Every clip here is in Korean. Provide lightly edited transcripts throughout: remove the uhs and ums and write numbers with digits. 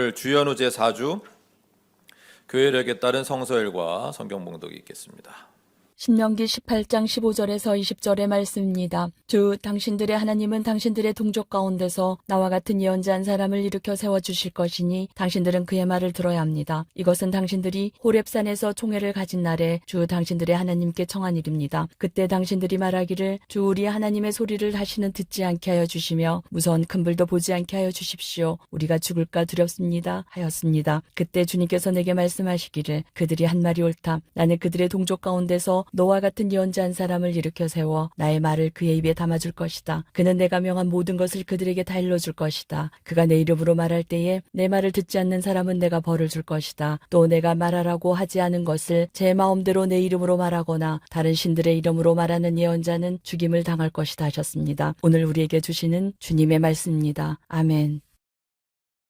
오늘 주연우 제4주 교회력에 따른 성서일과 성경 봉독이 있겠습니다. 신명기 18장 15절에서 20절의 말씀입니다. 주 당신들의 하나님은 당신들의 동족 가운데서 나와 같은 예언자 한 사람을 일으켜 세워주실 것이니 당신들은 그의 말을 들어야 합니다. 이것은 당신들이 호렙산에서 총회를 가진 날에 주 당신들의 하나님께 청한 일입니다. 그때 당신들이 말하기를 주 우리 하나님의 소리를 다시는 듣지 않게 하여 주시며 무서운 큰 불도 보지 않게 하여 주십시오. 우리가 죽을까 두렵습니다 하였습니다. 그때 주님께서 내게 말씀하시기를 그들이 한 말이 옳다. 나는 그들의 동족 가운데서 너와 같은 예언자 한 사람을 일으켜 세워 나의 말을 그의 입에 담아줄 것이다. 그는 내가 명한 모든 것을 그들에게 다 일러줄 것이다. 그가 내 이름으로 말할 때에 내 말을 듣지 않는 사람은 내가 벌을 줄 것이다. 또 내가 말하라고 하지 않은 것을 제 마음대로 내 이름으로 말하거나 다른 신들의 이름으로 말하는 예언자는 죽임을 당할 것이다 하셨습니다. 오늘 우리에게 주시는 주님의 말씀입니다. 아멘.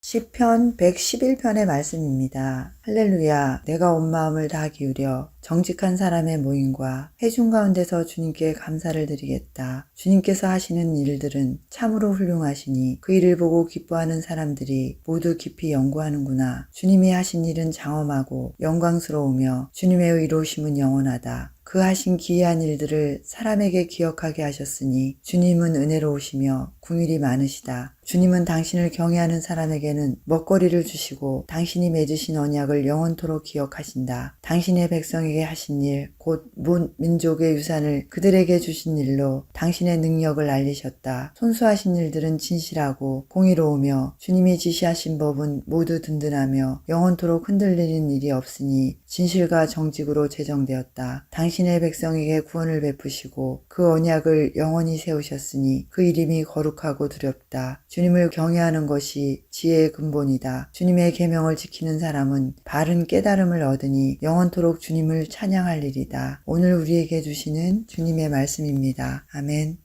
시편 111편의 말씀입니다. 할렐루야. 내가 온 마음을 다 기울여 정직한 사람의 모임과 회중 가운데서 주님께 감사를 드리겠다. 주님께서 하시는 일들은 참으로 훌륭하시니 그 일을 보고 기뻐하는 사람들이 모두 깊이 연구하는구나. 주님이 하신 일은 장엄하고 영광스러우며 주님의 의로우심은 영원하다. 그 하신 기이한 일들을 사람에게 기억하게 하셨으니 주님은 은혜로우시며 긍휼이 많으시다. 주님은 당신을 경외하는 사람에게는 먹거리를 주시고 당신이 맺으신 언약을 영원토록 기억하신다. 당신의 백성에게 하신 일, 곧 민족의 유산을 그들에게 주신 일로 당신의 능력을 알리셨다. 손수하신 일들은 진실하고 공의로우며 주님이 지시하신 법은 모두 든든하며 영원토록 흔들리는 일이 없으니 진실과 정직으로 제정되었다. 당신의 백성에게 구원을 베푸시고 그 언약을 영원히 세우셨으니 그 이름이 거룩하고 두렵다. 주님을 경외하는 것이 지혜의 근본이다. 주님의 계명을 지키는 사람은 바른 깨달음을 얻으니 영원토록 주님을 찬양할리리다. 오늘 우리에게 주시는 주님의 말씀입니다. 아멘.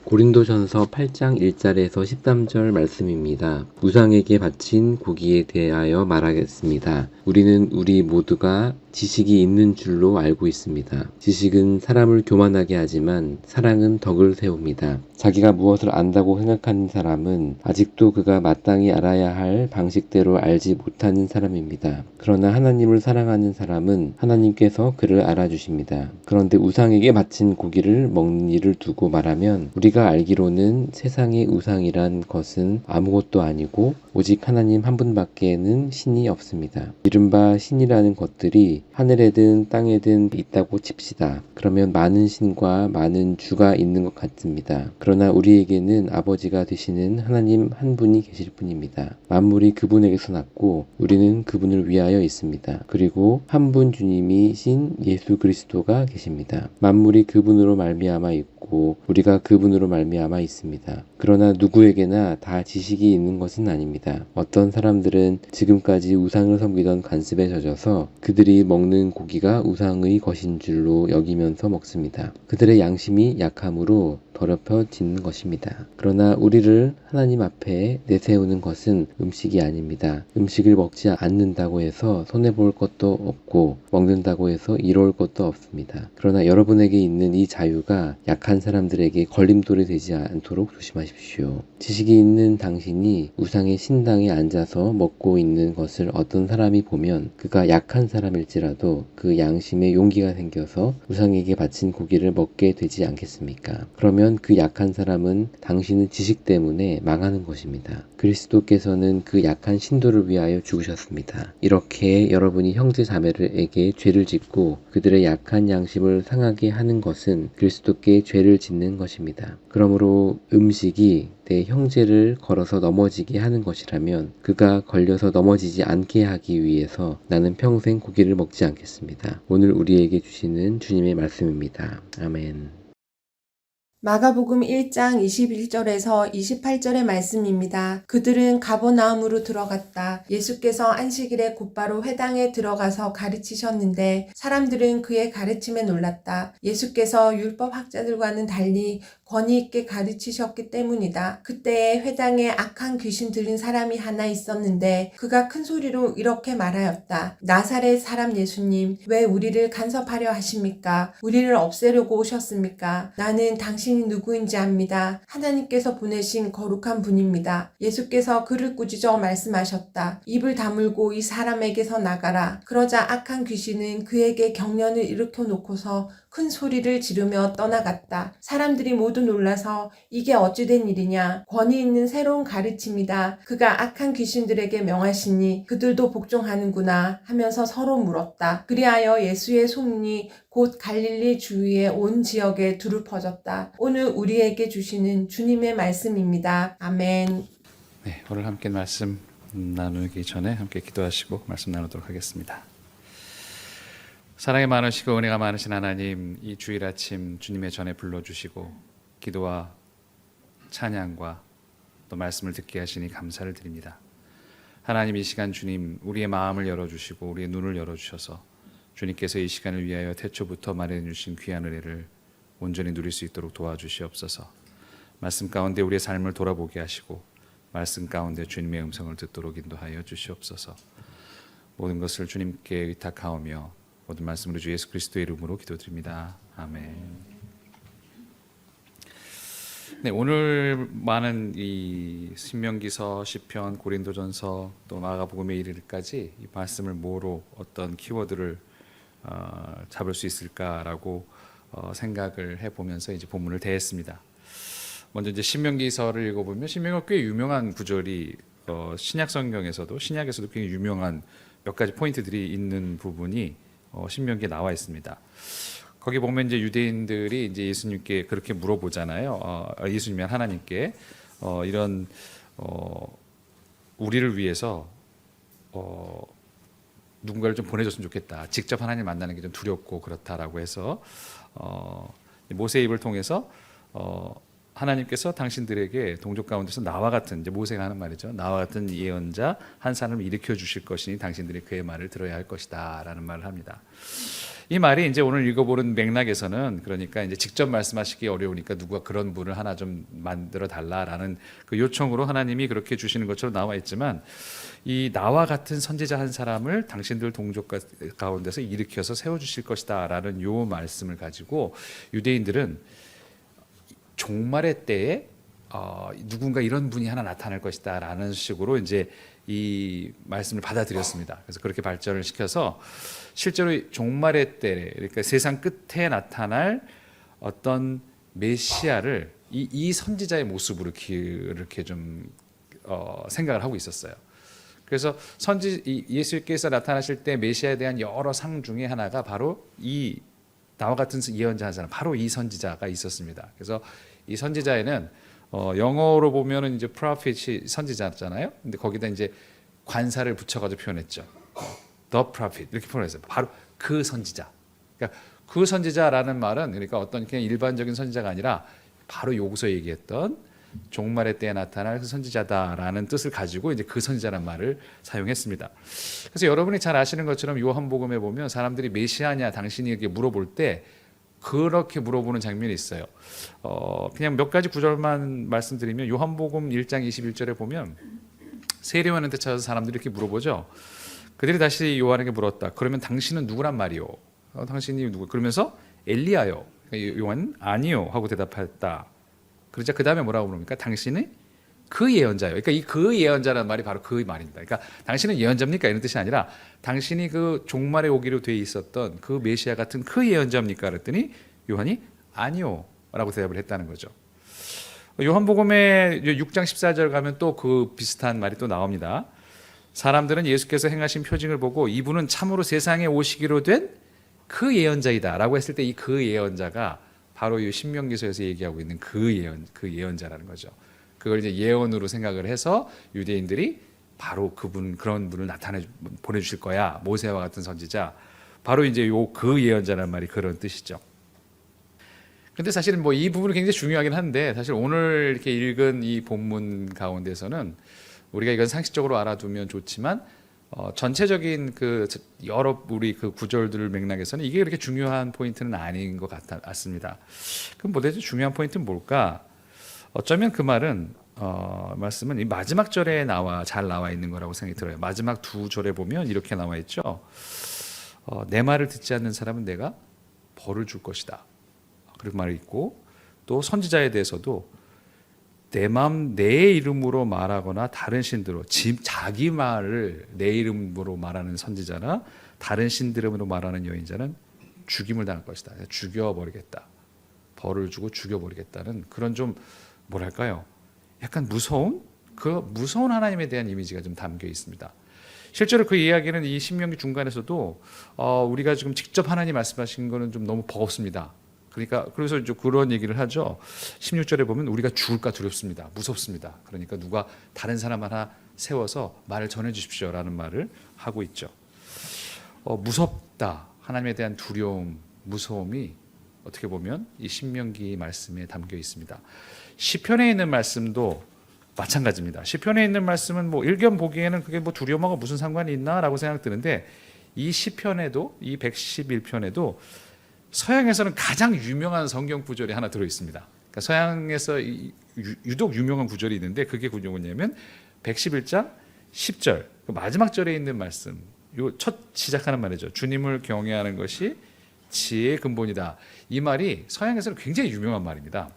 고린도전서 8장 1절에서 13절 말씀입니다. 우상에게 바친 고기에 대하여 말하겠습니다. 우리는 우리 모두가 지식이 있는 줄로 알고 있습니다. 지식은 사람을 교만하게 하지만 사랑은 덕을 세웁니다. 자기가 무엇을 안다고 생각하는 사람은 아직도 그가 마땅히 알아야 할 방식대로 알지 못하는 사람입니다. 그러나 하나님을 사랑하는 사람은 하나님께서 그를 알아주십니다. 그런데 우상에게 바친 고기를 먹는 일을 두고 말하면 우리가 알기로는 세상의 우상이란 것은 아무것도 아니고 오직 하나님 한 분밖에는 신이 없습니다. 이른바 신이라는 것들이 하늘에든 땅에든 있다고 칩시다. 그러면 많은 신과 많은 주가 있는 것 같습니다. 그러나 우리에게는 아버지가 되시는 하나님 한 분이 계실 뿐입니다. 만물이 그분에게서 났고 우리는 그분을 위하여 있습니다. 그리고 한 분 주님이신 예수 그리스도가 계십니다. 만물이 그분으로 말미암아 있고 우리가 그분으로 말미암아 있습니다. 그러나 누구에게나 다 지식이 있는 것은 아닙니다. 어떤 사람들은 지금까지 우상을 섬기던 관습에 젖어서 그들이 먹는 고기가 우상의 것인 줄로 여기면서 먹습니다. 그들의 양심이 약함으로 더럽혀 짓는 것입니다. 그러나 우리를 하나님 앞에 내세우는 것은 음식이 아닙니다. 음식을 먹지 않는다고 해서 손해볼 것도 없고 먹는다고 해서 이로울 것도 없습니다. 그러나 여러분에게 있는 이 자유가 약한 사람들에게 걸림돌이 되지 않도록 조심하십시오. 지식이 있는 당신이 우상의 신당에 앉아서 먹고 있는 것을 어떤 사람이 보면 그가 약한 사람일지라도 그 양심에 용기가 생겨서 우상에게 바친 고기를 먹게 되지 않겠습니까? 그러면 그 약한 사람은 당신의 지식 때문에 망하는 것입니다. 그리스도께서는 그 약한 신도를 위하여 죽으셨습니다. 이렇게 여러분이 형제 자매들에게 죄를 짓고 그들의 약한 양심을 상하게 하는 것은 그리스도께 죄를 짓는 것입니다. 그러므로 음식이 내 형제를 걸어서 넘어지게 하는 것이라면 그가 걸려서 넘어지지 않게 하기 위해서 나는 평생 고기를 먹지 않겠습니다. 오늘 우리에게 주시는 주님의 말씀입니다. 아멘. 마가복음 1장 21절에서 28절의 말씀입니다. 그들은 가버나움으로 들어갔다. 예수께서 안식일에 곧바로 회당에 들어가서 가르치셨는데 사람들은 그의 가르침에 놀랐다. 예수께서 율법학자들과는 달리 권위 있게 가르치셨기 때문이다. 그때에 회당에 악한 귀신 들린 사람이 하나 있었는데 그가 큰 소리로 이렇게 말하였다. 나사렛 사람 예수님, 왜 우리를 간섭하려 하십니까? 우리를 없애려고 오셨습니까? 나는 당신 당신이 누구인지 압니다. 하나님께서 보내신 거룩한 분입니다. 예수께서 그를 꾸짖어 말씀하셨다. 입을 다물고 이 사람에게서 나가라. 그러자 악한 귀신은 그에게 경련을 일으켜 놓고서 큰 소리를 지르며 떠나갔다. 사람들이 모두 놀라서 이게 어찌된 일이냐. 권위 있는 새로운 가르침이다. 그가 악한 귀신들에게 명하시니 그들도 복종하는구나 하면서 서로 물었다. 그리하여 예수의 소문이 곧 갈릴리 주위의 온 지역에 두루 퍼졌다. 오늘 우리에게 주시는 주님의 말씀입니다. 아멘. 네, 오늘 함께 말씀 나누기 전에 함께 기도하시고 말씀 나누도록 하겠습니다. 사랑이 많으시고 은혜가 많으신 하나님, 이 주일 아침 주님의 전에 불러주시고 기도와 찬양과 또 말씀을 듣게 하시니 감사를 드립니다. 하나님, 이 시간 주님 우리의 마음을 열어주시고 우리의 눈을 열어주셔서 주님께서 이 시간을 위하여 태초부터 마련해 주신 귀한 은혜를 온전히 누릴 수 있도록 도와주시옵소서. 말씀 가운데 우리의 삶을 돌아보게 하시고 말씀 가운데 주님의 음성을 듣도록 인도하여 주시옵소서. 모든 것을 주님께 의탁하오며 모든 말씀으로 주 예수 그리스도의 이름으로 기도드립니다. 아멘. 네, 오늘 많은 이 신명기서, 시편, 고린도전서 또 마가복음에 이르기까지 이 말씀을 뭐로 어떤 키워드를 잡을 수 있을까라고 생각을 해보면서 이제 본문을 대했습니다. 먼저 이제 신명기서를 읽어보면 신명기가 꽤 유명한 구절이 신약 성경에서도 신약에서도 굉장히 유명한 몇 가지 포인트들이 있는 부분이 신명기에 나와 있습니다. 거기 보면 이제 유대인들이 이제 예수님께 그렇게 물어보잖아요. 예수님이 하나님께 이런 우리를 위해서 누군가를 좀 보내줬으면 좋겠다. 직접 하나님 만나는 게 좀 두렵고 그렇다라고 해서 모세 입을 통해서 하나님께서 당신들에게 동족 가운데서 나와 같은, 이제 모세가 하는 말이죠. 나와 같은 예언자 한 사람을 일으켜 주실 것이니 당신들이 그의 말을 들어야 할 것이다라는 말을 합니다. 이 말이 이제 오늘 읽어보는 맥락에서는 그러니까 이제 직접 말씀하시기 어려우니까 누가 그런 분을 하나 좀 만들어 달라라는 그 요청으로 하나님이 그렇게 주시는 것처럼 나와 있지만 이 나와 같은 선지자 한 사람을 당신들 동족 가운데서 일으켜서 세워주실 것이다라는 요 말씀을 가지고 유대인들은 종말의 때에 누군가 이런 분이 하나 나타날 것이다라는 식으로 이제 이 말씀을 받아들였습니다. 그래서 그렇게 발전을 시켜서 실제로 종말의 때, 그러니까 세상 끝에 나타날 어떤 메시아를 이 선지자의 모습으로 이렇게 좀 생각을 하고 있었어요. 그래서 예수께서 나타나실 때 메시아에 대한 여러 상 중에 하나가 바로 이 나와 같은 예언자 한 사람, 바로 이 선지자가 있었습니다. 그래서 이 선지자에는 영어로 보면은 이제 prophet이 선지자잖아요. 근데 거기다 이제 관사를 붙여가지고 표현했죠. The prophet 이렇게 표현했어요. 바로 그 선지자. 그러니까 그 선지자라는 말은 그러니까 어떤 그냥 일반적인 선지자가 아니라 바로 여기서 얘기했던 종말의 때에 나타날 그 선지자다라는 뜻을 가지고 이제 그 선지자라는 말을 사용했습니다. 그래서 여러분이 잘 아시는 것처럼 요한복음에 보면 사람들이 메시아냐 당신이 이렇게 물어볼 때 그렇게 물어보는 장면이 있어요. 그냥 몇 가지 구절만 말씀드리면 요한복음 1장 21절에 보면 세례요한한테 찾아서 사람들이 이렇게 물어보죠. 그들이 다시 요한에게 물었다. 그러면 당신은 누구란 말이요? 당신이 누구? 그러면서 엘리야요. 요한은 아니요 하고 대답했다. 그러자 그 다음에 뭐라고 물습니까? 당신은 그 예언자요. 그러니까 이 그 예언자라는 말이 바로 그 말입니다. 그러니까 당신은 예언자입니까? 이런 뜻이 아니라 당신이 그 종말에 오기로 돼 있었던 그 메시아 같은 그 예언자입니까? 그랬더니 요한이 아니요라고 대답을 했다는 거죠. 요한복음의 6장 14절 가면 또 그 비슷한 말이 또 나옵니다. 사람들은 예수께서 행하신 표징을 보고 이분은 참으로 세상에 오시기로 된 그 예언자이다라고 했을 때 이 그 예언자가 바로 이 신명기서에서 얘기하고 있는 그 예언자라는 거죠. 그걸 이제 예언으로 생각을 해서 유대인들이 바로 그런 분을 보내주실 거야. 모세와 같은 선지자. 바로 이제 그 예언자라는 말이 그런 뜻이죠. 근데 사실은 뭐 이 부분이 굉장히 중요하긴 한데 사실 오늘 이렇게 읽은 이 본문 가운데서는 우리가 이건 상식적으로 알아두면 좋지만 전체적인 그 여러 우리 그 구절들 맥락에서는 이게 그렇게 중요한 포인트는 아닌 것 같습니다. 그럼 도대체 중요한 포인트는 뭘까? 어쩌면 그 말은 말씀은 이 마지막 절에 잘 나와 있는 거라고 생각이 들어요. 마지막 두 절에 보면 이렇게 나와 있죠. 내 말을 듣지 않는 사람은 내가 벌을 줄 것이다. 그런 말이 있고 또 선지자에 대해서도 내 마음 내 이름으로 말하거나 다른 신들로 자기 말을 내 이름으로 말하는 선지자나 다른 신들 이름으로 말하는 여인자는 죽임을 당할 것이다. 죽여버리겠다. 벌을 주고 죽여버리겠다는 그런 좀 뭐랄까요? 약간 무서운 하나님에 대한 이미지가 좀 담겨 있습니다. 실제로 그 이야기는 이 신명기 중간에서도 우리가 지금 직접 하나님 말씀하신 거는 좀 너무 버겁습니다. 그러니까 그래서 이제 그런 얘기를 하죠. 16절에 보면 우리가 죽을까 두렵습니다. 무섭습니다. 그러니까 누가 다른 사람 하나 세워서 말을 전해 주십시오라는 말을 하고 있죠. 무섭다. 하나님에 대한 두려움, 무서움이 어떻게 보면 이 신명기 말씀에 담겨 있습니다. 시편에 있는 말씀도 마찬가지입니다. 시편에 있는 말씀은 뭐 일견 보기에는 그게 뭐 두려움하고 무슨 상관이 있나라고 생각드는데 이 시편에도 이 111편에도 서양에서는 가장 유명한 성경 구절이 하나 들어 있습니다. 그러니까 서양에서 유독 유명한 구절이 있는데 그게 뭐냐면 111장 10절 그 마지막 절에 있는 말씀. 요 첫 시작하는 말이죠. 주님을 경외하는 것이 지혜의 근본이다. 이 말이 서양에서는 굉장히 유명한 말입니다.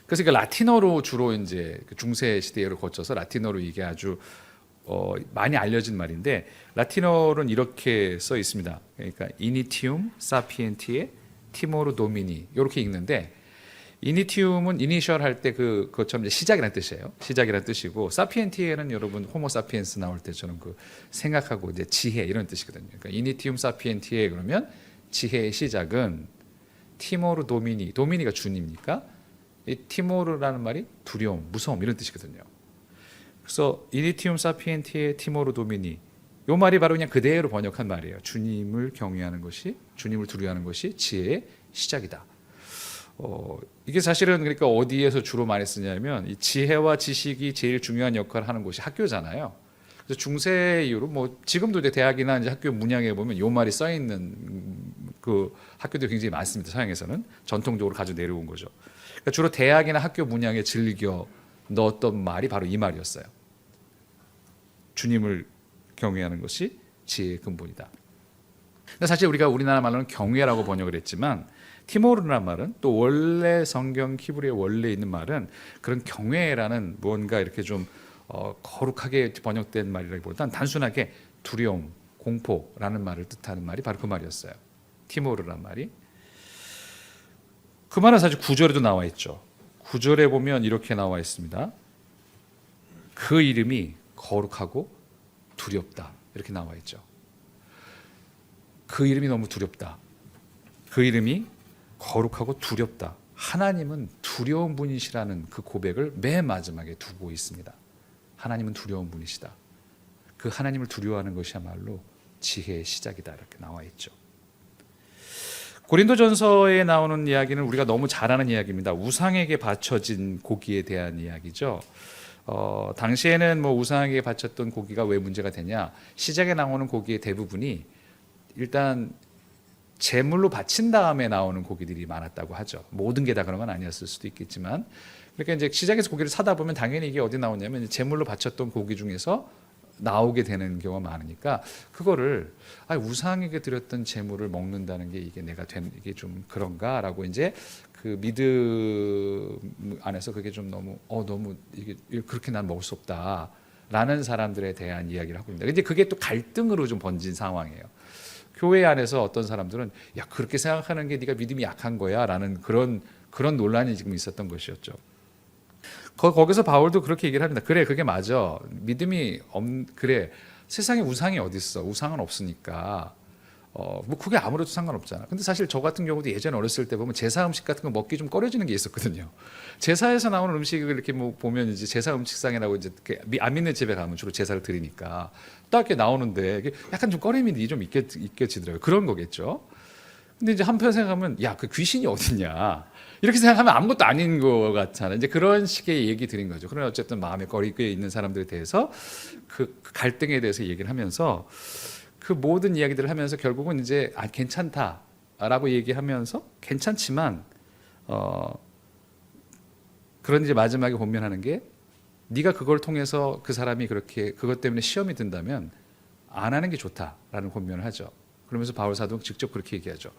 그래서 그 라틴어로 주로 이제 중세 시대를 거쳐서 라틴어로 이게 아주 많이 알려진 말인데 라틴어로는 이렇게 써 있습니다. 그러니까 initium sapientiae timor domini 이렇게 읽는데 initium은 initial 할 때 그것처럼 시작이라는 뜻이에요. 시작이라는 뜻이고 sapientiae는 여러분 호모 사피엔스 나올 때처럼 그 생각하고 이제 지혜 이런 뜻이거든요. 그러니까 initium sapientiae 그러면 지혜의 시작은 timor domini 도미니가 주니까 이 티모르라는 말이 두려움, 무서움 이런 뜻이거든요. 그래서 이니티움 사피엔티의 티모르 도미니 이 말이 바로 그냥 그대로 번역한 말이에요. 주님을 경외하는 것이 주님을 두려워하는 것이 지혜의 시작이다. 이게 사실은 그러니까 어디에서 주로 많이 쓰냐면 이 지혜와 지식이 제일 중요한 역할을 하는 곳이 학교잖아요. 그래서 중세 이후로 뭐 지금도 이제 대학이나 이제 학교 문양에 보면 이 말이 써 있는 그 학교들이 굉장히 많습니다. 서양에서는 전통적으로 가지고 내려온 거죠. 그러니까 주로 대학이나 학교 문양에 즐겨 넣었던 말이 바로 이 말이었어요. 주님을 경외하는 것이 지혜의 근본이다. 근데 사실 우리가 우리나라 말로는 경외라고 번역을 했지만 티모르라는 말은 또 원래 성경 히브리에 원래 있는 말은 그런 경외라는 무언가 이렇게 좀 거룩하게 번역된 말이라기보다는 단순하게 두려움, 공포라는 말을 뜻하는 말이 바로 그 말이었어요. 티모르라는 말이. 그 말은 사실 9절에도 나와 있죠. 9절에 보면 이렇게 나와 있습니다. 그 이름이 거룩하고 두렵다. 이렇게 나와 있죠. 그 이름이 너무 두렵다. 그 이름이 거룩하고 두렵다. 하나님은 두려운 분이시라는 그 고백을 맨 마지막에 두고 있습니다. 하나님은 두려운 분이시다. 그 하나님을 두려워하는 것이야말로 지혜의 시작이다. 이렇게 나와 있죠. 고린도전서에 나오는 이야기는 우리가 너무 잘 아는 이야기입니다. 우상에게 바쳐진 고기에 대한 이야기죠. 당시에는 뭐 우상에게 바쳤던 고기가 왜 문제가 되냐? 시작에 나오는 고기의 대부분이 일단 제물로 바친 다음에 나오는 고기들이 많았다고 하죠. 모든 게 다 그런 건 아니었을 수도 있겠지만, 그러니까 이제 시장에서 고기를 사다 보면 당연히 이게 어디 나오냐면 제물로 바쳤던 고기 중에서 나오게 되는 경우가 많으니까 그거를 우상에게 드렸던 제물을 먹는다는 게 이게 이게 좀 그런가라고 이제 그 믿음 안에서 그게 좀 너무 이게 그렇게 난 먹을 수 없다라는 사람들에 대한 이야기를 하고 있습니다. 근데 그게 또 갈등으로 좀 번진 상황이에요. 교회 안에서 어떤 사람들은 야 그렇게 생각하는 게 네가 믿음이 약한 거야라는 그런 논란이 지금 있었던 것이었죠. 거기서 바울도 그렇게 얘기를 합니다. 그래 그게 맞아. 믿음이 그래 세상에 우상이 어디 있어? 우상은 없으니까 뭐 그게 아무래도 상관없잖아. 근데 사실 저 같은 경우도 예전에 어렸을 때 보면 제사 음식 같은 거 먹기 좀 꺼려지는 게 있었거든요. 제사에서 나오는 음식을 이렇게 뭐 보면 이제 제사 음식상이라고 이제 안 믿는 집에 가면 주로 제사를 드리니까 딱 이렇게 나오는데 약간 좀 꺼림이 좀 있겨지더라고요. 그런 거겠죠. 근데 이제 한편 생각하면 야 그 귀신이 어딨냐 이렇게 생각하면 아무것도 아닌 것 같잖아요. 이제 그런 식의 얘기 드린 거죠. 그러나 어쨌든 마음에 거리게 있는 사람들에 대해서 그 갈등에 대해서 얘기를 하면서 그 모든 이야기들을 하면서 결국은 이제 괜찮다라고 얘기하면서 괜찮지만 그런 이제 마지막에 본면하는 게 네가 그걸 통해서 그 사람이 그렇게 그것 때문에 시험이 든다면 안 하는 게 좋다라는 본면을 하죠. 그러면서 바울 사도는 직접 그렇게 얘기하죠.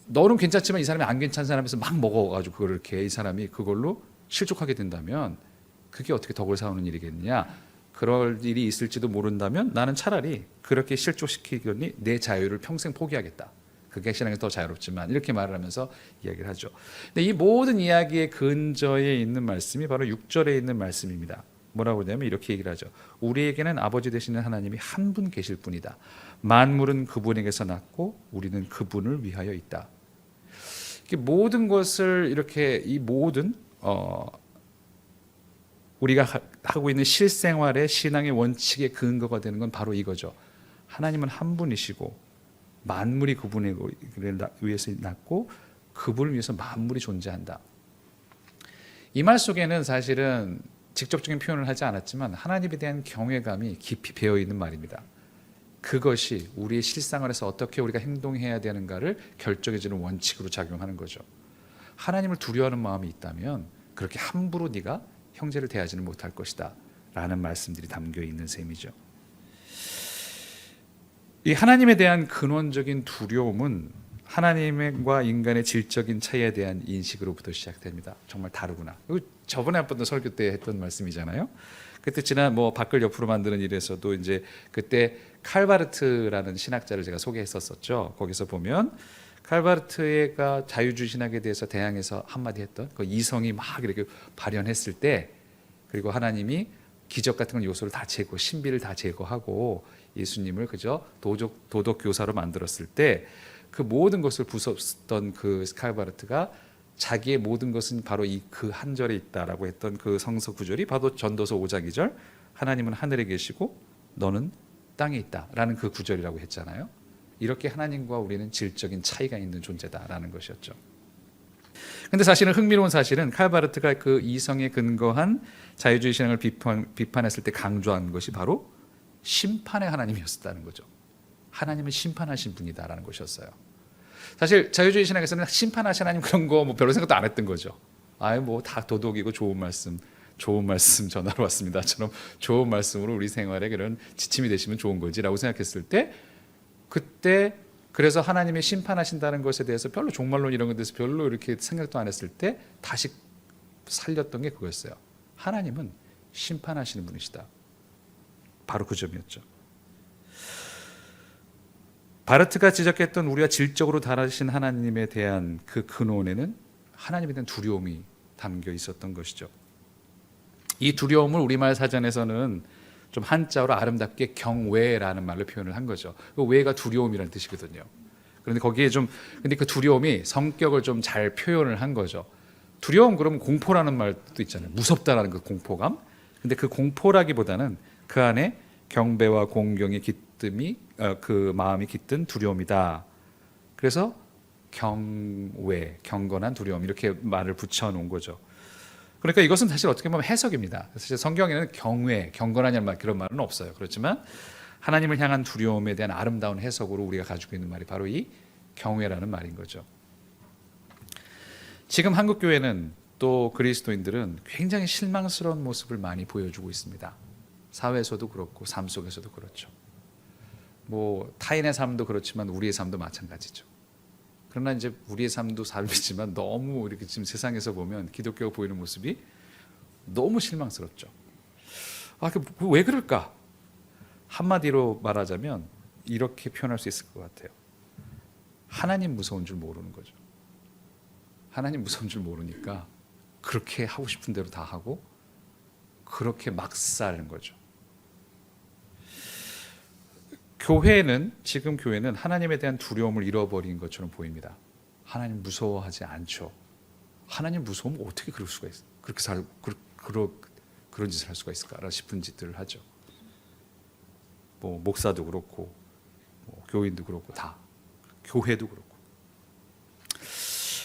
너는 괜찮지만 이 사람이 안 괜찮은 사람에서 막 먹어가지고 그걸 이렇게 이 사람이 그걸로 실족하게 된다면 그게 어떻게 덕을 쌓는 일이겠느냐. 그럴 일이 있을지도 모른다면 나는 차라리 그렇게 실족시키더니 내 자유를 평생 포기하겠다. 그게 신앙이 더 자유롭지만 이렇게 말을 하면서 이야기를 하죠. 근데 이 모든 이야기의 근저에 있는 말씀이 바로 6절에 있는 말씀입니다. 뭐라고 하냐면 이렇게 얘기를 하죠. 우리에게는 아버지 되시는 하나님이 한 분 계실 뿐이다. 만물은 그분에게서 났고 우리는 그분을 위하여 있다. 모든 것을 이렇게 이 모든 우리가 하고 있는 실생활의 신앙의 원칙의 근거가 되는 건 바로 이거죠. 하나님은 한 분이시고 만물이 그분에 의해서 났고 그분을 위해서 만물이 존재한다. 이 말 속에는 사실은 직접적인 표현을 하지 않았지만 하나님에 대한 경외감이 깊이 배어있는 말입니다. 그것이 우리의 실생활에서 어떻게 우리가 행동해야 되는가를 결정해주는 원칙으로 작용하는 거죠. 하나님을 두려워하는 마음이 있다면 그렇게 함부로 네가 형제를 대하지는 못할 것이다 라는 말씀들이 담겨 있는 셈이죠. 이 하나님에 대한 근원적인 두려움은 하나님과 인간의 질적인 차이에 대한 인식으로부터 시작됩니다. 정말 다르구나. 저번에 한 번도 설교 때 했던 말씀이잖아요. 그때 지난 밖을 옆으로 만드는 일에서도 이제 그때 칼바르트라는 신학자를 제가 소개했었죠. 거기서 보면 칼바르트가 자유주의 신학에 대해서 대항해서 한마디 했던 그 이성이 막 이렇게 발현했을 때, 그리고 하나님이 기적 같은 요소를 다 신비를 다 제거하고 예수님을 그저 도덕 교사로 만들었을 때 그 모든 것을 부쉈던 그 칼바르트가 자기의 모든 것은 바로 그 한 절에 있다라고 했던 그 성서 구절이 바로 전도서 5장 2절 하나님은 하늘에 계시고 너는 땅에 있다라는 그 구절이라고 했잖아요. 이렇게 하나님과 우리는 질적인 차이가 있는 존재다라는 것이었죠. 근데 사실은 흥미로운 사실은 칼바르트가 그 이성에 근거한 자유주의 신앙을 비판했을 때 강조한 것이 바로 심판의 하나님이었다는 거죠. 하나님은 심판하신 분이다라는 것이었어요. 사실 자유주의 신학에서는 심판하신 하나님 그런 거 별로 생각도 안 했던 거죠. 다 도덕이고 좋은 말씀 전하러 왔습니다처럼 좋은 말씀으로 우리 생활에 그런 지침이 되시면 좋은 거지라고 생각했을 때, 그때 그래서 하나님이 심판하신다는 것에 대해서 별로 종말론 이런 것에 대해서 별로 이렇게 생각도 안 했을 때 다시 살렸던 게 그거였어요. 하나님은 심판하시는 분이시다. 바로 그 점이었죠. 바르트가 지적했던 우리가 질적으로 다르신 하나님에 대한 그 근원에는 하나님에 대한 두려움이 담겨 있었던 것이죠. 이 두려움을 우리말 사전에서는 좀 한자어로 아름답게 경외라는 말로 표현을 한 거죠. 그 외가 두려움이라는 뜻이거든요. 그런데 근데 그 두려움이 성격을 좀 잘 표현을 한 거죠. 두려움 그러면 공포라는 말도 있잖아요. 무섭다라는 그 공포감. 근데 그 공포라기보다는 그 안에 경배와 공경의 깃듦이 그 마음이 깃든 두려움이다. 그래서 경외, 경건한 두려움 이렇게 말을 붙여놓은 거죠. 그러니까 이것은 사실 어떻게 보면 해석입니다. 사실 성경에는 경외, 경건하냐는 말 그런 말은 없어요. 그렇지만 하나님을 향한 두려움에 대한 아름다운 해석으로 우리가 가지고 있는 말이 바로 이 경외라는 말인 거죠. 지금 한국 교회는 또 그리스도인들은 굉장히 실망스러운 모습을 많이 보여주고 있습니다. 사회에서도 그렇고 삶 속에서도 그렇죠. 타인의 삶도 그렇지만 우리의 삶도 마찬가지죠. 그러나 이제 우리의 삶도 삶이지만 너무 이렇게 지금 세상에서 보면 기독교가 보이는 모습이 너무 실망스럽죠. 왜 그럴까? 한마디로 말하자면 이렇게 표현할 수 있을 것 같아요. 하나님 무서운 줄 모르는 거죠. 하나님 무서운 줄 모르니까 그렇게 하고 싶은 대로 다 하고 그렇게 막 사는 거죠. 지금 교회는 하나님에 대한 두려움을 잃어버린 것처럼 보입니다. 하나님 무서워하지 않죠. 하나님 무서우면 어떻게 그럴 수가 있어? 그런 짓을 할 수가 있을까? 싶은 짓들을 하죠. 목사도 그렇고, 교인도 그렇고, 다 교회도 그렇고.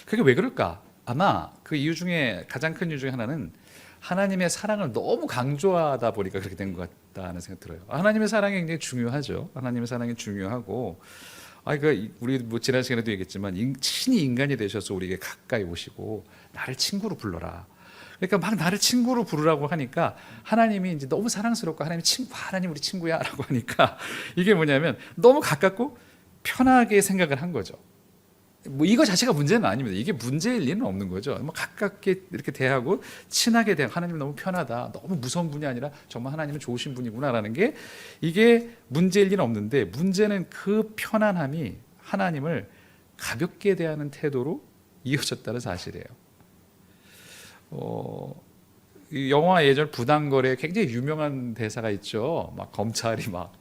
그게 왜 그럴까? 아마 그 이유 중에 가장 큰 이유 중에 하나는 하나님의 사랑을 너무 강조하다 보니까 그렇게 된 것 같다는 생각 들어요. 하나님의 사랑이 굉장히 중요하죠. 하나님의 사랑이 중요하고, 우리 지난 시간에도 얘기했지만 친히 인간이 되셔서 우리에게 가까이 오시고 나를 친구로 불러라. 그러니까 막 나를 친구로 부르라고 하니까 하나님이 이제 너무 사랑스럽고 하나님 우리 친구야라고 하니까 이게 뭐냐면 너무 가깝고 편하게 생각을 한 거죠. 뭐 이거 자체가 문제는 아닙니다. 이게 문제일 리는 없는 거죠. 뭐 가깝게 이렇게 대하고 친하게 대하고 하나님 너무 편하다, 너무 무서운 분이 아니라 정말 하나님은 좋으신 분이구나라는 게 이게 문제일 리는 없는데, 문제는 그 편안함이 하나님을 가볍게 대하는 태도로 이어졌다는 사실이에요. 이 영화 예전 부당거래 굉장히 유명한 대사가 있죠. 막 검찰이 막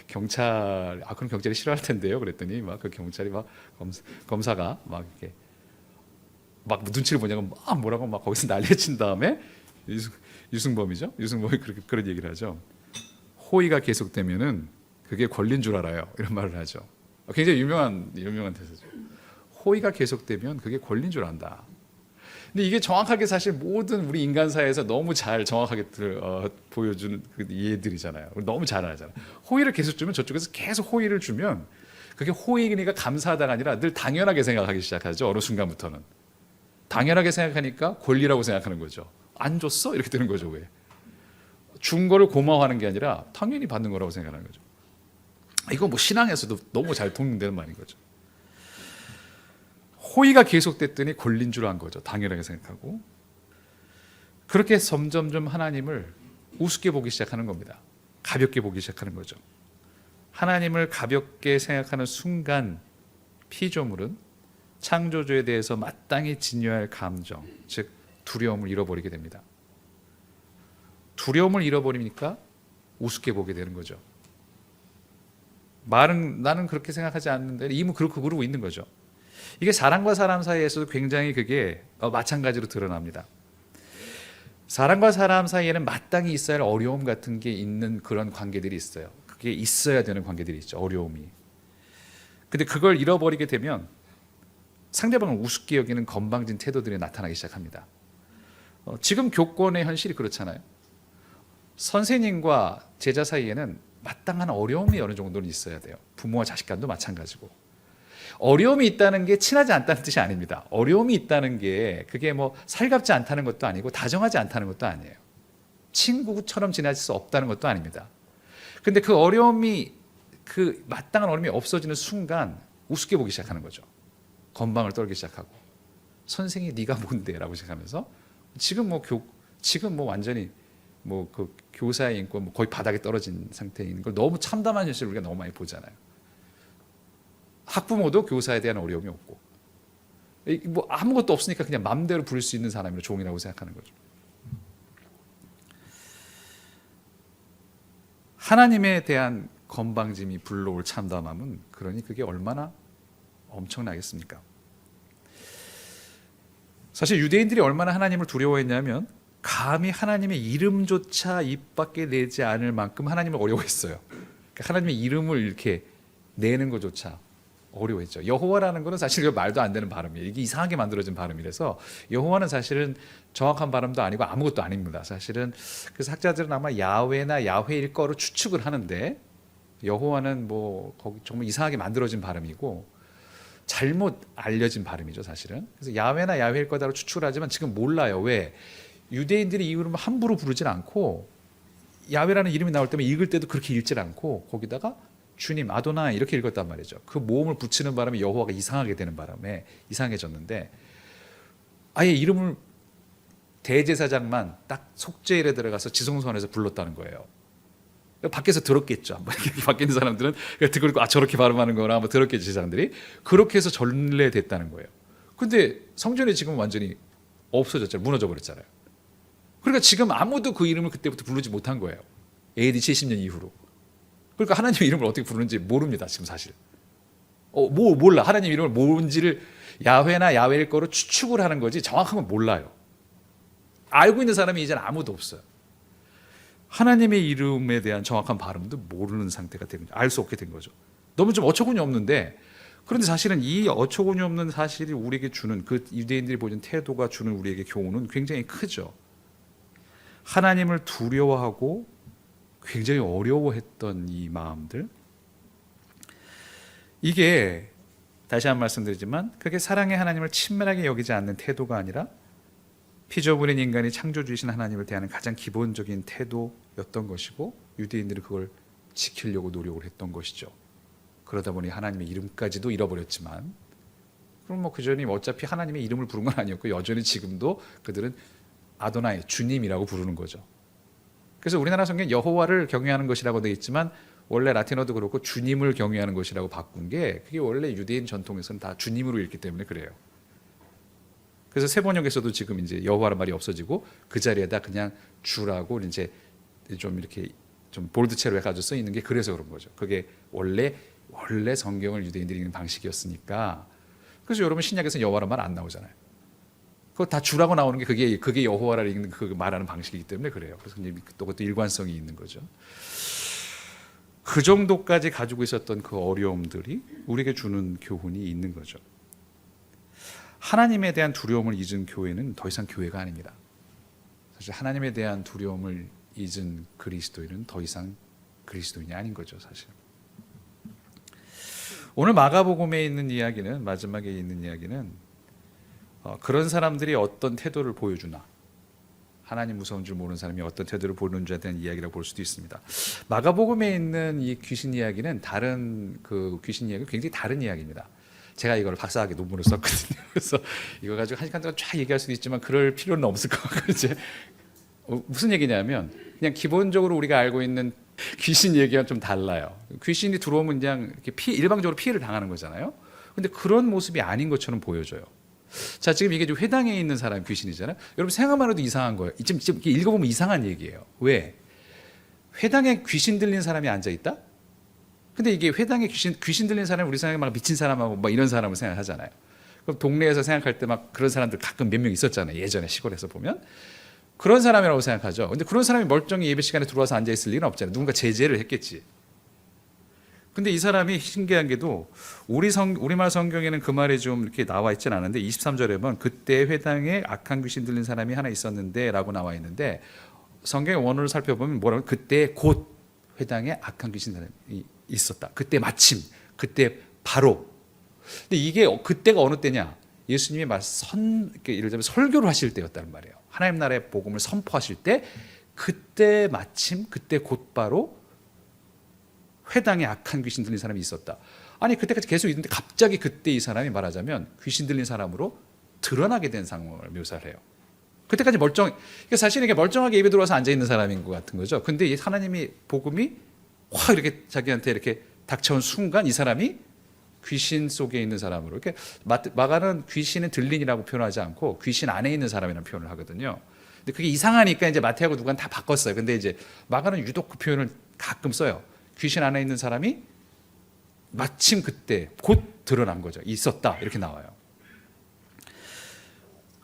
경찰, 그럼 경찰이 싫어할 텐데요. 그랬더니 막 그 경찰이 막 검사가 막 이렇게 막 눈치를 보냐고 막 뭐라고 막 거기서 난리친 다음에 유승범이죠. 유승범이 그런 얘기를 하죠. 호의가 계속되면은 그게 권리인 줄 알아요. 이런 말을 하죠. 굉장히 유명한 대사죠. 호의가 계속되면 그게 권리인 줄 안다. 근데 이게 정확하게 사실 모든 우리 인간사에서 너무 잘 정확하게 보여주는 그 예들이잖아요. 너무 잘 알잖아요. 호의를 계속 주면 저쪽에서 계속 호의를 주면 그게 호의니까 감사하다가 아니라 늘 당연하게 생각하기 시작하죠. 어느 순간부터는. 당연하게 생각하니까 권리라고 생각하는 거죠. 안 줬어? 이렇게 되는 거죠. 왜? 준 거를 고마워하는 게 아니라 당연히 받는 거라고 생각하는 거죠. 이거 뭐 신앙에서도 너무 잘 통용되는 말인 거죠. 호의가 계속됐더니 권리인 줄 안 거죠. 당연하게 생각하고. 그렇게 점점점 하나님을 우습게 보기 시작하는 겁니다. 가볍게 보기 시작하는 거죠. 하나님을 가볍게 생각하는 순간 피조물은 창조주에 대해서 마땅히 진여할 감정, 즉 두려움을 잃어버리게 됩니다. 두려움을 잃어버리니까 우습게 보게 되는 거죠. 말은 나는 그렇게 생각하지 않는데 이미 그렇게 그러고 있는 거죠. 이게 사람과 사람 사이에서도 굉장히 그게 마찬가지로 드러납니다. 사람과 사람 사이에는 마땅히 있어야 할 어려움 같은 게 있는 그런 관계들이 있어요. 그게 있어야 되는 관계들이 있죠. 어려움이. 근데 그걸 잃어버리게 되면 상대방을 우습게 여기는 건방진 태도들이 나타나기 시작합니다. 지금 교권의 현실이 그렇잖아요. 선생님과 제자 사이에는 마땅한 어려움이 어느 정도는 있어야 돼요. 부모와 자식 간도 마찬가지고. 어려움이 있다는 게 친하지 않다는 뜻이 아닙니다. 어려움이 있다는 게 그게 뭐 살갑지 않다는 것도 아니고 다정하지 않다는 것도 아니에요. 친구처럼 지낼 수 없다는 것도 아닙니다. 근데 그 어려움이, 그 마땅한 어려움이 없어지는 순간 우습게 보기 시작하는 거죠. 건방을 떨기 시작하고, 선생이 네가 뭔데? 라고 생각하면서 지금 뭐 완전히 뭐 그 교사의 인권 뭐 거의 바닥에 떨어진 상태인 걸 너무 참담한 현실을 우리가 너무 많이 보잖아요. 학부모도 교사에 대한 어려움이 없고, 뭐 아무것도 없으니까 그냥 마음대로 부릴 수 있는 사람이 종이라고 생각하는 거죠. 하나님에 대한 건방짐이 불러올 참담함은 그러니 그게 얼마나 엄청나겠습니까? 사실 유대인들이 얼마나 하나님을 두려워했냐면 감히 하나님의 이름조차 입 밖에 내지 않을 만큼 하나님을 어려워했어요. 그러니까 하나님의 이름을 이렇게 내는 것조차 어려워했죠. 여호와라는 것은 사실 말도 안 되는 발음이에요. 이게 이상하게 만들어진 발음이라서 여호와는 사실은 정확한 발음도 아니고 아무것도 아닙니다. 사실은 그래서 학자들은 아마 야훼나 야훼일 거로 추측을 하는데, 여호와는 뭐 거기 정말 이상하게 만들어진 발음이고 잘못 알려진 발음이죠, 사실은. 그래서 야훼나 야훼일 거다로 추측을 하지만 지금 몰라요. 왜? 유대인들이 이 이름을 함부로 부르질 않고, 야훼라는 이름이 나올 때면 읽을 때도 그렇게 읽질 않고 거기다가 주님, 아도나이 이렇게 읽었단 말이죠. 그 모음을 붙이는 바람에 여호와가 이상하게 되는 바람에 이상해졌는데, 아예 이름을 대제사장만 딱 속죄일에 들어가서 지성소원에서 불렀다는 거예요. 밖에서 들었겠죠. 밖에 있는 사람들은 듣고 저렇게 발음하는 거나 뭐 들었겠지, 제사장들이. 그렇게 해서 전례됐다는 거예요. 근데 성전이 지금 완전히 없어졌잖아요. 무너져 버렸잖아요. 그러니까 지금 아무도 그 이름을 그때부터 부르지 못한 거예요. AD 70년 이후로. 그러니까 하나님의 이름을 어떻게 부르는지 모릅니다, 지금 사실. 몰라. 하나님 이름을 뭔지를 야훼나 야훼일 거로 추측을 하는 거지 정확한 건 몰라요. 알고 있는 사람이 이제는 아무도 없어요. 하나님의 이름에 대한 정확한 발음도 모르는 상태가 된 거죠. 알 수 없게 된 거죠. 너무 좀 어처구니 없는데, 그런데 사실은 이 어처구니 없는 사실이 우리에게 주는, 그 유대인들이 보여준 태도가 주는 우리에게 교훈은 굉장히 크죠. 하나님을 두려워하고 굉장히 어려워했던 이 마음들, 이게 다시 한번 말씀드리지만 그게 사랑의 하나님을 친밀하게 여기지 않는 태도가 아니라 피조물인 인간이 창조주이신 하나님을 대하는 가장 기본적인 태도였던 것이고, 유대인들은 그걸 지키려고 노력을 했던 것이죠. 그러다 보니 하나님의 이름까지도 잃어버렸지만 그럼 뭐 그전에 어차피 하나님의 이름을 부른 건 아니었고 여전히 지금도 그들은 아도나이 주님이라고 부르는 거죠. 그래서 우리나라 성경 여호와를 경외하는 것이라고 되어 있지만 원래 라틴어도 그렇고 주님을 경외하는 것이라고 바꾼 게 그게 원래 유대인 전통에서는 다 주님으로 읽기 때문에 그래요. 그래서 새 번역에서도 지금 이제 여호와라는 말이 없어지고 그 자리에다 그냥 주라고 이제 좀 이렇게 좀 볼드체로 해가지고 써 있는 게 그래서 그런 거죠. 그게 원래 성경을 유대인들이 읽는 방식이었으니까. 그래서 여러분 신약에서 여호와라는 말 안 나오잖아요. 그거 다 주라고 나오는 게 그게 여호와를 읽는 그 말하는 방식이기 때문에 그래요. 그래서 또 그것도 일관성이 있는 거죠. 그 정도까지 가지고 있었던 그 어려움들이 우리에게 주는 교훈이 있는 거죠. 하나님에 대한 두려움을 잊은 교회는 더 이상 교회가 아닙니다. 사실 하나님에 대한 두려움을 잊은 그리스도인은 더 이상 그리스도인이 아닌 거죠, 사실. 오늘 마가복음에 있는 이야기는 마지막에 있는 이야기는 그런 사람들이 어떤 태도를 보여주나, 하나님 무서운 줄 모르는 사람이 어떤 태도를 보이는지에 대한 이야기라고 볼 수도 있습니다. 마가복음에 있는 이 귀신 이야기는 다른 그 귀신 이야기 굉장히 다른 이야기입니다. 제가 이걸 박사학위 논문을 썼거든요. 그래서 이거 가지고 한 시간 동안 쫙 얘기할 수도 있지만 그럴 필요는 없을 것 같고 이제 무슨 얘기냐면 그냥 기본적으로 우리가 알고 있는 귀신 얘기가 좀 달라요. 귀신이 들어오면 그냥 이렇게 일방적으로 피해를 당하는 거잖아요. 근데 그런 모습이 아닌 것처럼 보여져요. 자, 지금 이게 회당에 있는 사람 귀신이잖아요. 여러분 생각만 해도 이상한 거예요. 지금 읽어보면 이상한 얘기예요. 왜? 회당에 귀신 들린 사람이 앉아 있다? 근데 이게 회당에 귀신 들린 사람이 우리 생각에 막 미친 사람하고 막 이런 사람을 생각하잖아요. 그럼 동네에서 생각할 때 막 그런 사람들 가끔 몇 명 있었잖아요. 예전에 시골에서 보면. 그런 사람이라고 생각하죠. 근데 그런 사람이 멀쩡히 예배 시간에 들어와서 앉아 있을 리는 없잖아요. 누군가 제재를 했겠지. 근데 이 사람이 신기한 게도 우리말 성경에는 그 말이 좀 이렇게 나와 있진 않은데 23절에 보면 그때 회당에 악한 귀신 들린 사람이 하나 있었는데 라고 나와 있는데 성경의 원어를 살펴보면 뭐라고 그때 곧 회당에 악한 귀신 사람이 있었다. 그때 마침, 그때 바로. 근데 이게 그때가 어느 때냐? 예수님이 예를 들면 설교를 하실 때였다는 말이에요. 하나님 나라의 복음을 선포하실 때 그때 마침, 그때 곧바로 회당에 악한 귀신 들린 사람이 있었다. 아니 그때까지 계속 있는데 갑자기 그때 이 사람이 말하자면 귀신 들린 사람으로 드러나게 된 상황을 묘사를 해요. 그때까지 그러니까 사실 이게 멀쩡하게 예배 들어와서 앉아 있는 사람인 것 같은 거죠. 근데 이 하나님이 복음이 확 이렇게 자기한테 이렇게 닥쳐온 순간 이 사람이 귀신 속에 있는 사람으로 이렇게 마가는 귀신은 들린이라고 표현하지 않고 귀신 안에 있는 사람이라는 표현을 하거든요. 근데 그게 이상하니까 이제 마태하고 누가는 다 바꿨어요. 근데 이제 마가는 유독 그 표현을 가끔 써요. 귀신 안에 있는 사람이 마침 그때 곧 드러난 거죠. 있었다 이렇게 나와요.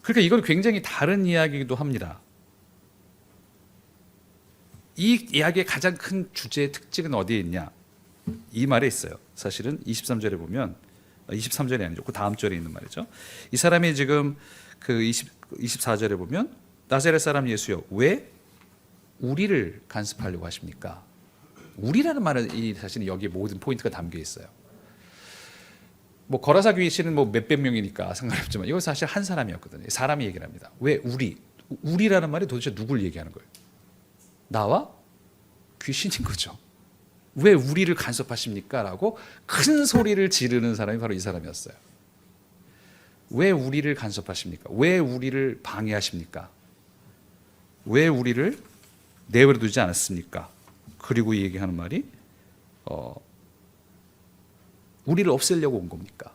그러니까 이건 굉장히 다른 이야기이기도 합니다. 이 이야기의 가장 큰 주제의 특징은 어디에 있냐? 이 말에 있어요. 사실은 23절에 보면 23절이 아니죠. 그 다음 절에 있는 말이죠. 이 사람이 지금 그 24절에 보면 나사렛 사람 예수여 왜 우리를 간섭하려고 하십니까? 우리라는 말은 사실은 여기에 모든 포인트가 담겨 있어요. 뭐 거라사 귀신은 뭐 몇백 명이니까 상관없지만 이건 사실 한 사람이었거든요. 사람이 얘기를 합니다. 왜 우리라는 말이 도대체 누굴 얘기하는 거예요? 나와 귀신인 거죠. 왜 우리를 간섭하십니까? 라고 큰 소리를 지르는 사람이 바로 이 사람이었어요. 왜 우리를 간섭하십니까? 왜 우리를 방해하십니까? 왜 우리를 내버려 두지 않았습니까? 그리고 얘기하는 말이 우리를 없애려고 온 겁니까?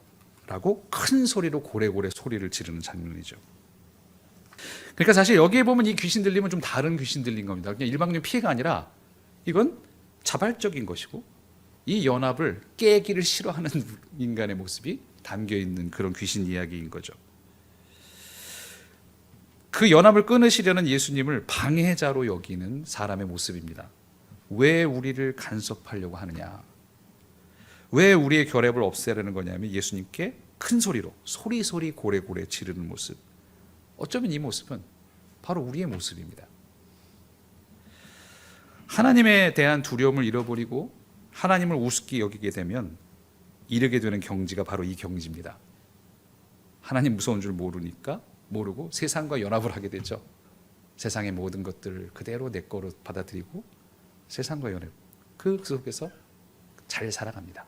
라고 큰 소리로 고래고래 소리를 지르는 장면이죠. 그러니까 사실 여기에 보면 이 귀신 들림은 좀 다른 귀신 들린 겁니다. 그냥 일방적인 피해가 아니라 이건 자발적인 것이고 이 연합을 깨기를 싫어하는 인간의 모습이 담겨있는 그런 귀신 이야기인 거죠. 그 연합을 끊으시려는 예수님을 방해자로 여기는 사람의 모습입니다. 왜 우리를 간섭하려고 하느냐? 왜 우리의 결합을 없애려는 거냐면 예수님께 큰 소리로 소리소리 고래고래 지르는 모습. 어쩌면 이 모습은 바로 우리의 모습입니다. 하나님에 대한 두려움을 잃어버리고 하나님을 우습게 여기게 되면 이르게 되는 경지가 바로 이 경지입니다. 하나님 무서운 줄 모르고 세상과 연합을 하게 되죠. 세상의 모든 것들을 그대로 내 거로 받아들이고 세상과 연합. 그 속에서 잘 살아갑니다.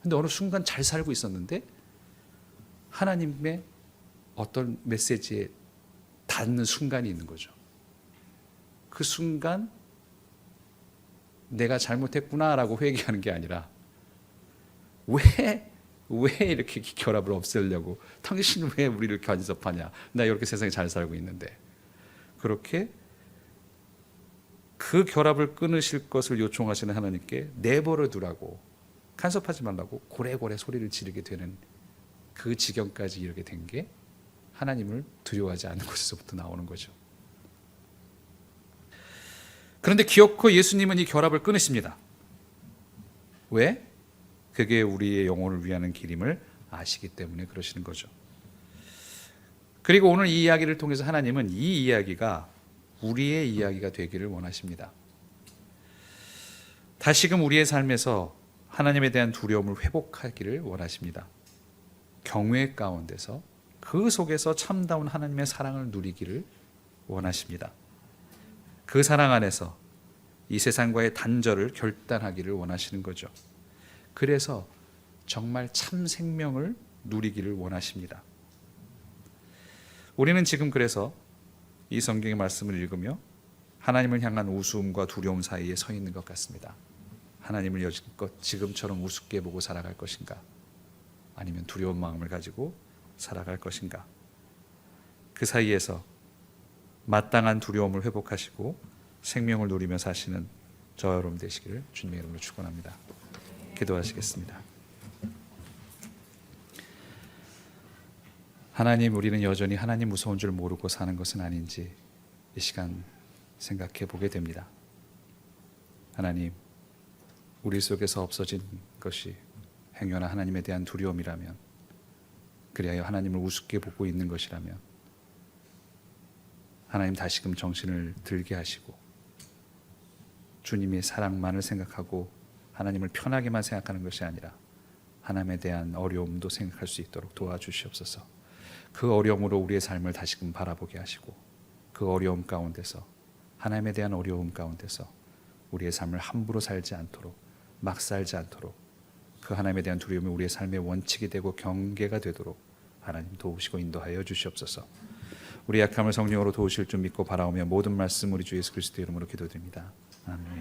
근데 어느 순간 잘 살고 있었는데 하나님의 어떤 메시지에 닿는 순간이 있는 거죠. 그 순간 내가 잘못했구나라고 회개하는 게 아니라 왜 이렇게 결합을 없애려고, 당신 왜 우리를 간섭하냐, 나 이렇게 세상에 잘 살고 있는데. 그렇게 그 결합을 끊으실 것을 요청하시는 하나님께 내버려 두라고, 간섭하지 말라고 고래고래 소리를 지르게 되는 그 지경까지 이르게 된 게 하나님을 두려워하지 않는 것에서부터 나오는 거죠. 그런데 기어코 예수님은 이 결합을 끊으십니다. 왜? 그게 우리의 영혼을 위하는 길임을 아시기 때문에 그러시는 거죠. 그리고 오늘 이 이야기를 통해서 하나님은 이 이야기가 우리의 이야기가 되기를 원하십니다. 다시금 우리의 삶에서 하나님에 대한 두려움을 회복하기를 원하십니다. 경외 가운데서 그 속에서 참다운 하나님의 사랑을 누리기를 원하십니다. 그 사랑 안에서 이 세상과의 단절을 결단하기를 원하시는 거죠. 그래서 정말 참 생명을 누리기를 원하십니다. 우리는 지금 그래서 이 성경의 말씀을 읽으며 하나님을 향한 우스움과 두려움 사이에 서 있는 것 같습니다. 하나님을 여지껏 지금처럼 우습게 보고 살아갈 것인가? 아니면 두려운 마음을 가지고 살아갈 것인가? 그 사이에서 마땅한 두려움을 회복하시고 생명을 누리며 사시는 저 여러분 되시기를 주님의 이름으로 축원합니다. 기도하시겠습니다. 하나님, 우리는 여전히 하나님 무서운 줄 모르고 사는 것은 아닌지 이 시간 생각해 보게 됩니다. 하나님, 우리 속에서 없어진 것이 행여나 하나님에 대한 두려움이라면, 그리하여 하나님을 우습게 보고 있는 것이라면 하나님 다시금 정신을 들게 하시고 주님의 사랑만을 생각하고 하나님을 편하게만 생각하는 것이 아니라 하나님에 대한 어려움도 생각할 수 있도록 도와주시옵소서. 그 어려움으로 우리의 삶을 다시금 바라보게 하시고 그 어려움 가운데서, 하나님에 대한 어려움 가운데서 우리의 삶을 함부로 살지 않도록, 막 살지 않도록, 그 하나님에 대한 두려움이 우리의 삶의 원칙이 되고 경계가 되도록 하나님 도우시고 인도하여 주시옵소서. 우리 약함을 성령으로 도우실 줄 믿고 바라오며 모든 말씀 우리 주 예수 그리스도의 이름으로 기도드립니다. 아멘.